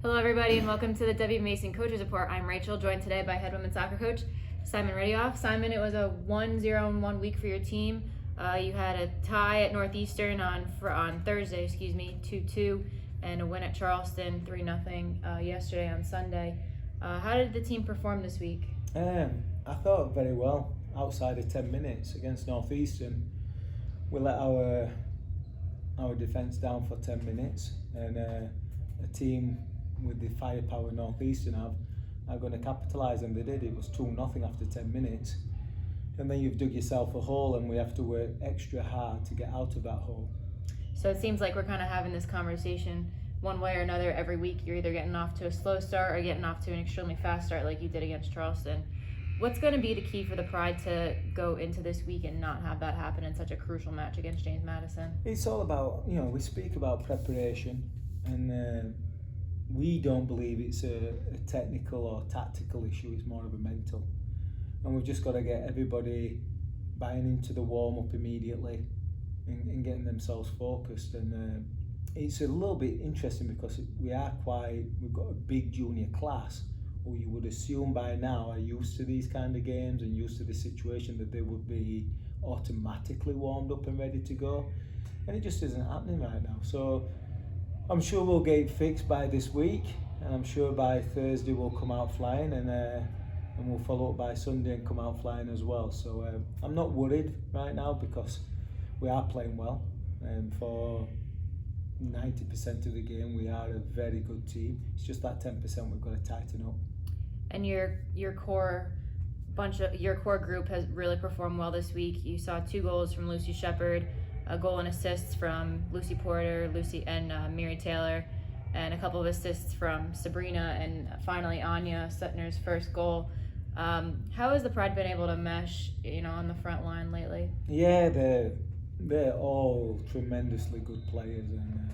Hello, everybody, and welcome to the W Mason Coaches Report. I'm Rachel, joined today by head women's soccer coach Simon Riddiough. Simon, it was a 1-0-1 week for your team. You had a tie at Northeastern on Thursday, 2-2, and a win at Charleston, 3-0 yesterday on Sunday. How did the team perform this week? I thought very well outside of 10 minutes against Northeastern. We let our defence down for 10 minutes, and a team with the firepower Northeastern are going to capitalise, and they did. It was 2-0 after 10 minutes, and then you've dug yourself a hole, and we have to work extra hard to get out of that hole. So it seems like we're kind of having this conversation one way or another every week. You're either getting off to a slow start or getting off to an extremely fast start like you did against Charleston. What's going to be the key for the Pride to go into this week and not have that happen in such a crucial match against James Madison? It's all about, we speak about preparation, and we don't believe it's a technical or tactical issue. It's more of a mental, and we've just got to get everybody buying into the warm-up immediately and getting themselves focused. And it's a little bit interesting because we've got a big junior class who you would assume by now are used to these kind of games and used to the situation that they would be automatically warmed up and ready to go, and it just isn't happening right now. So I'm sure we'll get it fixed by this week, and I'm sure by Thursday we'll come out flying, and we'll follow up by Sunday and come out flying as well. So I'm not worried right now because we are playing well, and for 90% of the game we are a very good team. It's just that 10% we've got to tighten up. And your core group has really performed well this week. You saw 2 goals from Lucy Shepard, a goal and assists from Lucy Porter, and Mary Taylor, and a couple of assists from Sabrina, and finally Anya Sutner's first goal. How has the Pride been able to mesh, on the front line lately? Yeah, they're all tremendously good players, and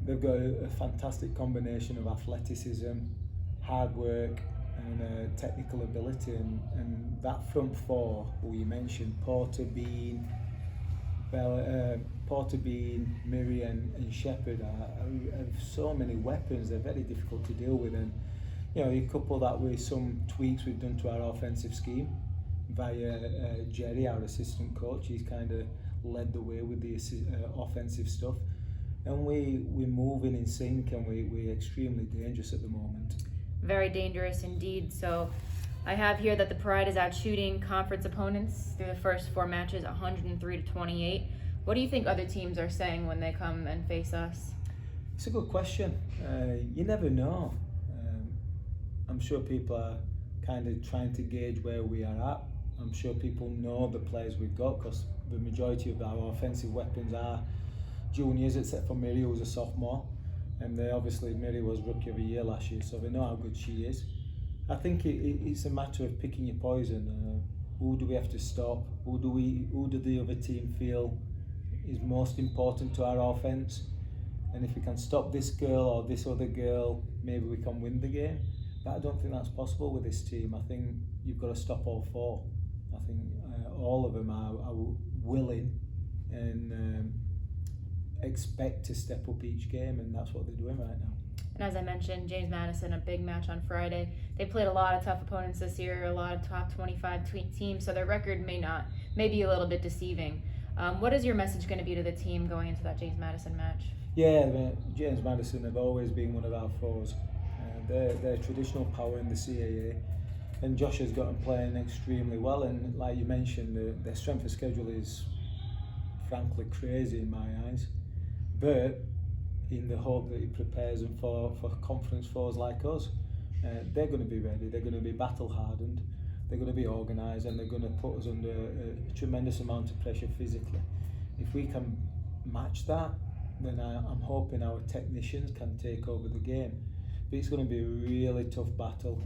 they've got a fantastic combination of athleticism, hard work, and technical ability. And that front four, who you mentioned, Porter, Bean, Miri, and Shepherd, have so many weapons. They're very difficult to deal with, and you couple that with some tweaks we've done to our offensive scheme via Jerry, our assistant coach. He's kind of led the way with the offensive stuff, and we're moving in sync, and we're extremely dangerous at the moment. Very dangerous indeed. So I have here that the Pride is out shooting conference opponents through the first 4 matches 103-28. What do you think other teams are saying when they come and face us? It's a good question. You never know. I'm sure people are kind of trying to gauge where we are at. I'm sure people know the players we've got because the majority of our offensive weapons are juniors, except for Miri, who's a sophomore. And Miri was Rookie of the Year last year, so they know how good she is. I think it's a matter of picking your poison. Who do we have to stop? Who do the other team feel is most important to our offense? And if we can stop this girl or this other girl, maybe we can win the game. But I don't think that's possible with this team. I think you've got to stop all 4. I think all of them are willing and expect to step up each game, and that's what they're doing right now. And as I mentioned, James Madison, a big match on Friday. They played a lot of tough opponents this year, a lot of top 25 teams, so their record may be a little bit deceiving. What is your message going to be to the team going into that James Madison match? Yeah, James Madison have always been one of our foes. They're traditional power in the CAA, and Josh has got them playing extremely well, and like you mentioned, their strength of schedule is frankly crazy in my eyes, but in the hope that it prepares them for conference foes like us. They're going to be ready, they're going to be battle hardened, they're going to be organised, and they're going to put us under a tremendous amount of pressure physically. If we can match that, then I'm hoping our technicians can take over the game. But it's going to be a really tough battle,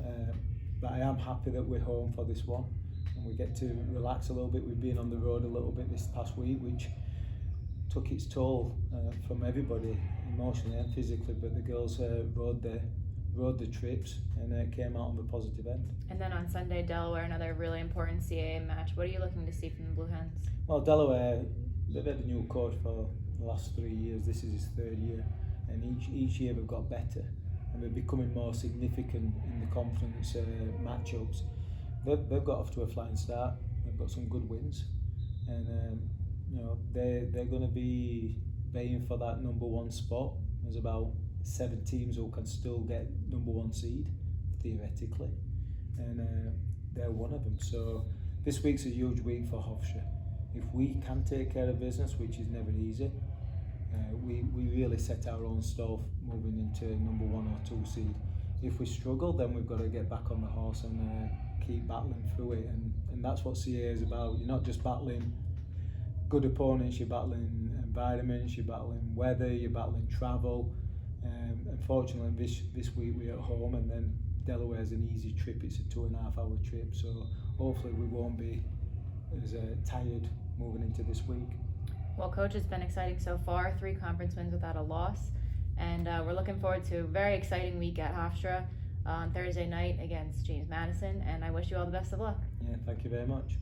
but I am happy that we're home for this one and we get to relax a little bit. We've been on the road a little bit this past week, which took its toll from everybody emotionally and physically, but the girls rode the trips and came out on the positive end. And then on Sunday, Delaware, another really important CAA match. What are you looking to see from the Blue Hens? Well, Delaware, they've had a new coach for the last 3 years. This is his 3rd year, and each year we've got better. and they're becoming more significant in the conference matchups. They've got off to a flying start. They've got some good wins, and they're going to be baying for that number one spot. There's about 7 teams who can still get number one seed theoretically, and they're one of them. So this week's a huge week for Hofstra. If we can take care of business, which is never easy, we really set our own stall moving into number 1 or 2 seed. If we struggle, then we've got to get back on the horse and keep battling through it, and that's what CA is about. You're not just battling good opponents, you're battling environments, you're battling weather, you're battling travel. Unfortunately, this week we're at home, and then Delaware's an easy trip. It's a 2.5 hour trip, so hopefully we won't be as tired moving into this week. Well, Coach, it's been exciting so far. 3 conference wins without a loss, and we're looking forward to a very exciting week at Hofstra on Thursday night against James Madison, and I wish you all the best of luck. Yeah, thank you very much.